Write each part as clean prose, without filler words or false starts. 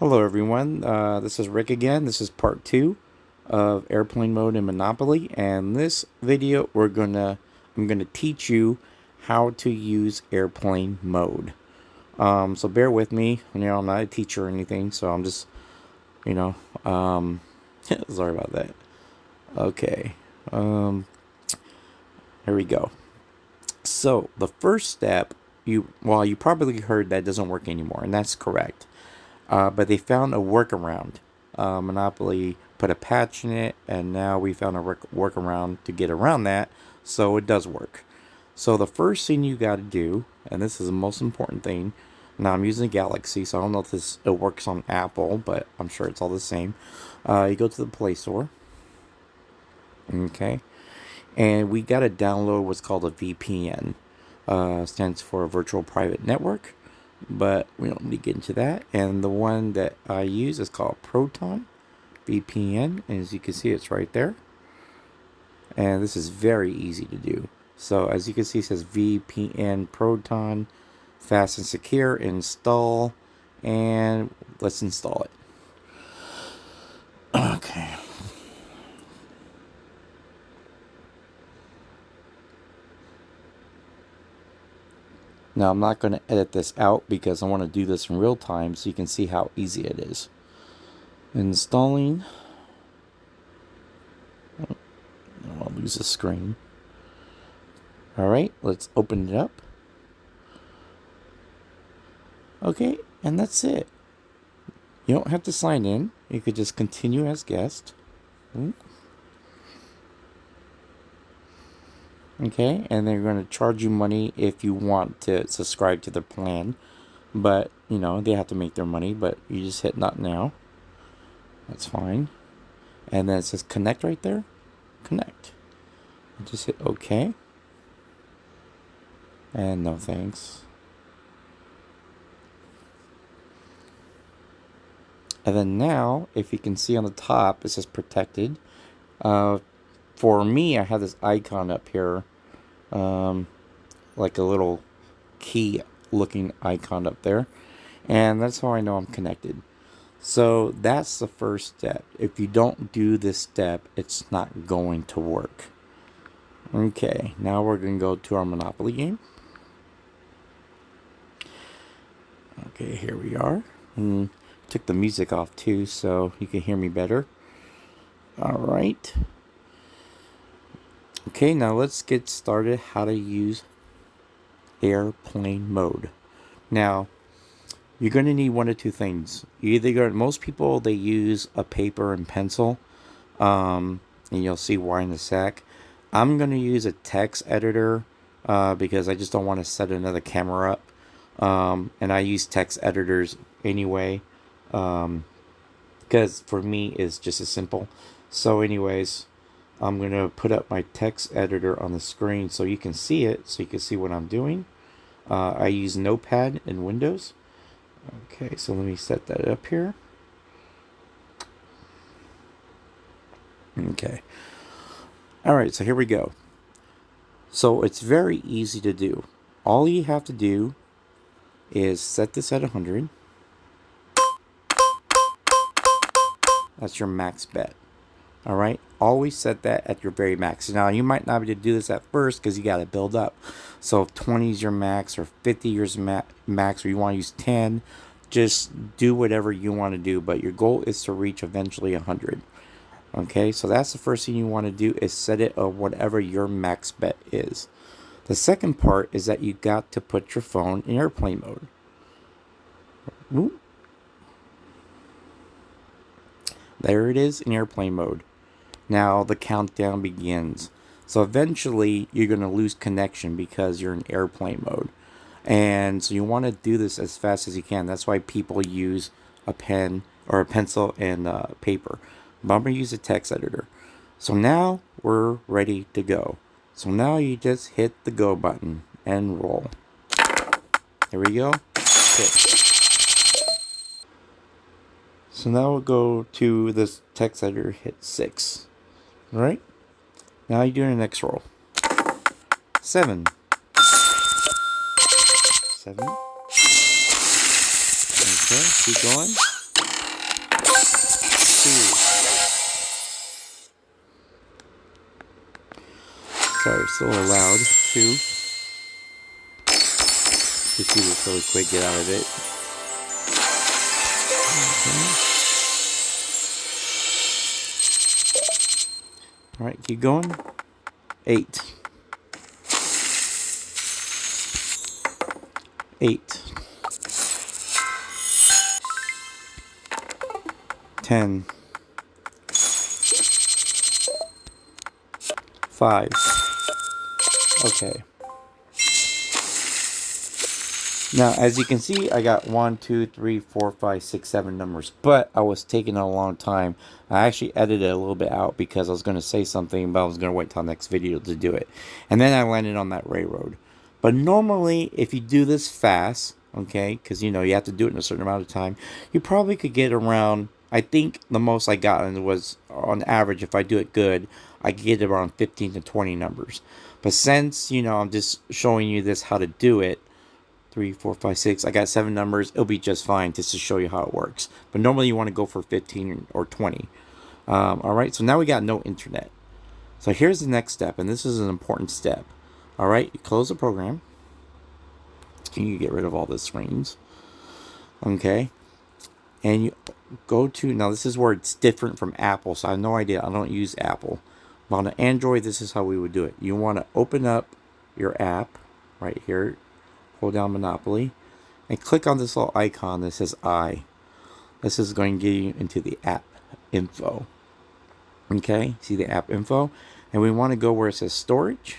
Hello everyone, this is Rick again. This is part 2 of airplane mode in Monopoly, and this video I'm gonna teach you how to use airplane mode. So bear with me. I'm not a teacher or anything, so I'm just you know um, sorry about that. Okay, um, here we go. So the first step, you probably heard that doesn't work anymore, and that's correct. But they found a workaround. Monopoly put a patch in it, and now we found a workaround to get around that, so it does work. So the first thing you got to do, and this is the most important thing. Now I'm using a Galaxy, so I don't know if it works on Apple, but I'm sure it's all the same. You go to the Play Store, okay, and we got to download what's called a VPN. Stands for Virtual Private Network, but we don't need to get into that. And the one that I use is called Proton VPN, and as you can see, it's right there. And this is very easy to do. So as you can see, it says VPN Proton, fast and secure, install, and let's install it. Okay. Now I'm not going to edit this out because I want to do this in real time so you can see how easy it is. Installing. I'll lose the screen. Alright, let's open it up. Okay, and that's it. You don't have to sign in. You could just continue as guest. Okay, and they're going to charge you money if you want to subscribe to their plan. But, they have to make their money, but you just hit not now. That's fine. And then it says connect right there. Connect. And just hit OK. And no thanks. And then now, if you can see on the top, it says protected. For me, I have this icon up here, like a little key looking icon up there, and that's how I know I'm connected. So that's the first step. If you don't do this step, it's not going to work. Okay, now we're going to go to our Monopoly game. Okay, here we are. Took the music off too, so you can hear me better. Alright. Okay, now let's get started how to use airplane mode. Now, you're going to need one of two things. Most people, they use a paper and pencil, and you'll see why in a sec. I'm going to use a text editor because I just don't want to set another camera up. And I use text editors anyway, because for me it's just as simple. So anyways, I'm going to put up my text editor on the screen so you can see it, so you can see what I'm doing. I use Notepad in Windows. Okay, so let me set that up here. Okay. Alright, so here we go. So it's very easy to do. All you have to do is set this at 100. That's your max bet. Alright, always set that at your very max. Now, you might not be able to do this at first because you got to build up. So if 20 is your max or 50 is your max, or you want to use 10, just do whatever you want to do. But your goal is to reach eventually 100. Okay, so that's the first thing you want to do, is set it at whatever your max bet is. The second part is that you got to put your phone in airplane mode. Ooh. There it is in airplane mode. Now the countdown begins. So eventually you're going to lose connection because you're in airplane mode. And so you want to do this as fast as you can. That's why people use a pen or a pencil and paper. But I'm going to use a text editor. So now we're ready to go. So now you just hit the go button and roll. There we go. Okay. So now we'll go to this text editor, hit 6. Alright? Now you're doing the next roll. 7. 7. Okay, keep going. still allowed. 2. Just do this really quick, get out of it. Okay. Alright, keep going. 8. 8. 10. 5. Okay. Now, as you can see, I got 1, 2, 3, 4, 5, 6, 7 numbers, but I was taking a long time. I actually edited it a little bit out because I was going to say something, but I was going to wait till next video to do it. And then I landed on that railroad. But normally, if you do this fast, okay, because you know you have to do it in a certain amount of time, you probably could get around. I think the most I got was, on average, if I do it good, I could get around 15 to 20 numbers. But since, you know, I'm just showing you this how to do it, 3, 4, 5, 6. I got 7 numbers. It'll be just fine just to show you how it works. But normally you want to go for 15 or 20. Alright, so now we got no internet. So here's the next step, and this is an important step. Alright, you close the program. And you get rid of all the screens. Okay. And you go to, now this is where it's different from Apple, so I have no idea. I don't use Apple. But on an Android, this is how we would do it. You want to open up your app right here. Hold down Monopoly and click on this little icon that says I. This is going to get you into the app info. Okay, see the app info? And we want to go where it says storage.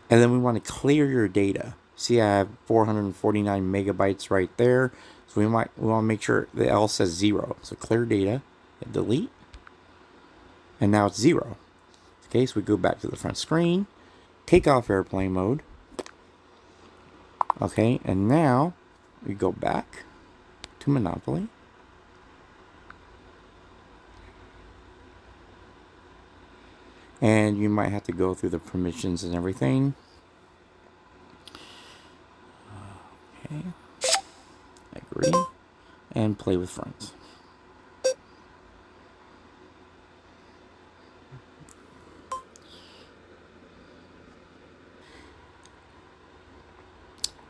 And then we want to clear your data. See, I have 449 megabytes right there. So we want to make sure the L says 0. So clear data, hit delete. And now it's 0. Okay, so we go back to the front screen. Take off airplane mode. Okay, and now we go back to Monopoly. And you might have to go through the permissions and everything. Okay, agree, and play with friends.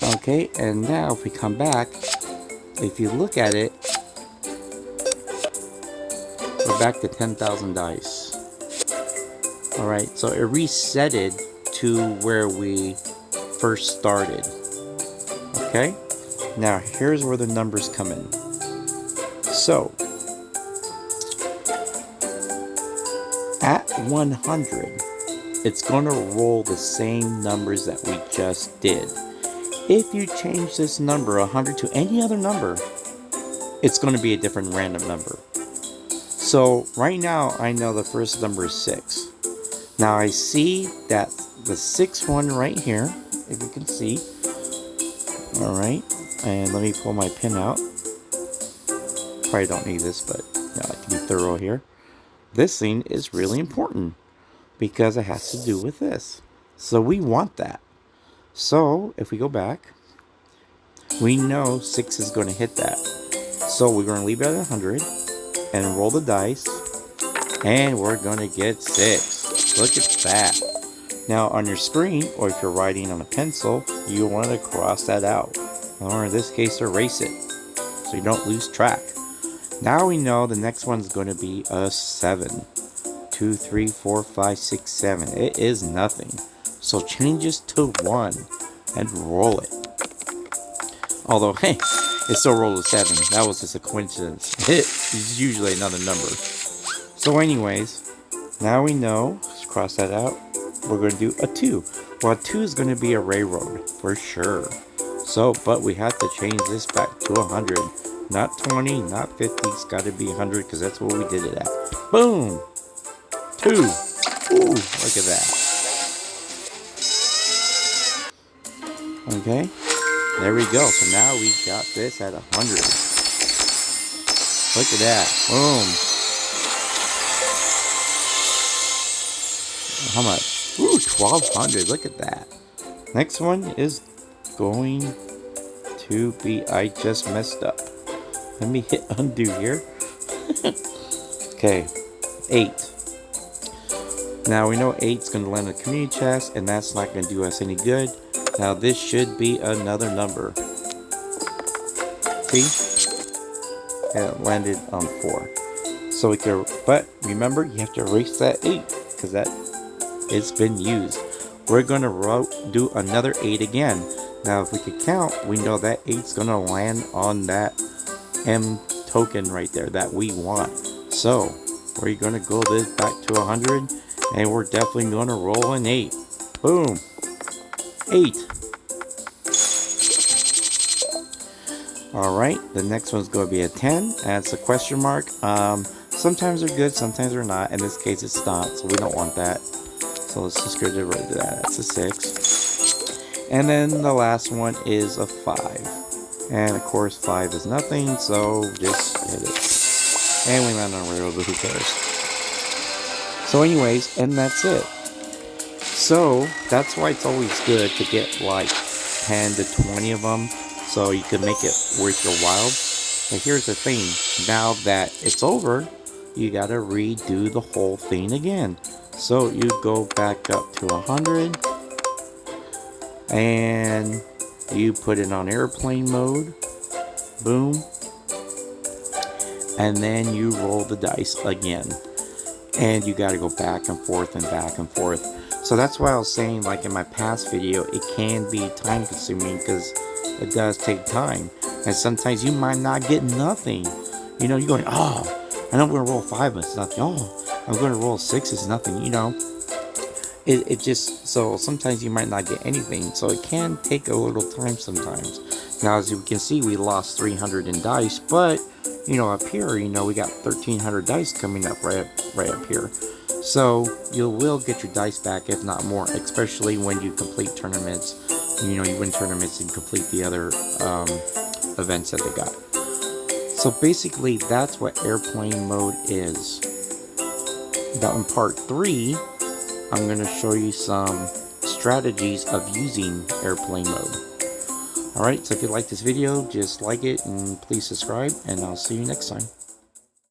Okay, and now if we come back, if you look at it, we're back to 10,000 dice. Alright, so it resetted to where we first started. Okay, now here's where the numbers come in. So, at 100, it's going to roll the same numbers that we just did. If you change this number 100 to any other number, it's going to be a different random number. So right now I know the first number is 6. Now I see that the 6th one right here, if you can see. Alright, and let me pull my pin out. Probably don't need this, but you know, I can be thorough here. This thing is really important because it has to do with this. So we want that. So if we go back, we know 6 is going to hit that. So we're going to leave it at 100 and roll the dice, and we're going to get 6. Look at that. Now on your screen, or if you're writing on a pencil, you want to cross that out, or in this case erase it, so you don't lose track. Now we know the next one's going to be a 7. 2, 3, 4, 5, 6, 7. It is nothing. So change this to 1 and roll it. Although, hey, it still rolled a 7. That was just a coincidence. It is usually another number. So anyways, now we know, let's cross that out. We're going to do a 2. Well, a 2 is going to be a railroad, for sure. So, but we have to change this back to 100. Not 20, not 50. It's got to be 100 because that's what we did it at. Boom! 2. Ooh, look at that. Okay, there we go. So now we got this at 100. Look at that. Boom. How much? Ooh, 1,200. Look at that. Next one is going to be, I just messed up. Let me hit undo here. Okay, 8. Now we know 8's going to land in a community chest, and that's not going to do us any good. Now this should be another number. See? And it landed on 4. So we can, but remember, you have to erase that 8 because that it's been used. We're going to do another 8 again. Now if we could count, we know that 8's going to land on that M token right there that we want. So we're going to go this back to 100, and we're definitely going to roll an 8. Boom. 8. Alright, the next one's going to be a 10. That's a question mark. Sometimes they're good, sometimes they're not. In this case, it's not, so we don't want that. So let's just get rid of that. That's a 6. And then the last one is a 5. And of course, 5 is nothing, so just hit it. And we land on a railroad, but who cares? So anyways, and that's it. So that's why it's always good to get like 10 to 20 of them, so you can make it worth your while. But here's the thing, now that it's over, you gotta redo the whole thing again. So you go back up to 100, and you put it on airplane mode, boom, and then you roll the dice again. And you gotta go back and forth and back and forth. So that's why I was saying, like in my past video, it can be time consuming because it does take time. And sometimes you might not get nothing. You know, you're going, oh, I know I'm going to roll 5, but it's nothing. Oh, I'm going to roll 6, it's nothing, you know. It just, so sometimes you might not get anything. So it can take a little time sometimes. Now, as you can see, we lost 300 in dice, but, you know, up here, you know, we got 1,300 dice coming up right up here. So you will get your dice back, if not more, especially when you complete tournaments. You know, you win tournaments and complete the other events that they got. So basically, that's what airplane mode is. Now in part 3, I'm going to show you some strategies of using airplane mode. Alright, so if you like this video, just like it and please subscribe, and I'll see you next time.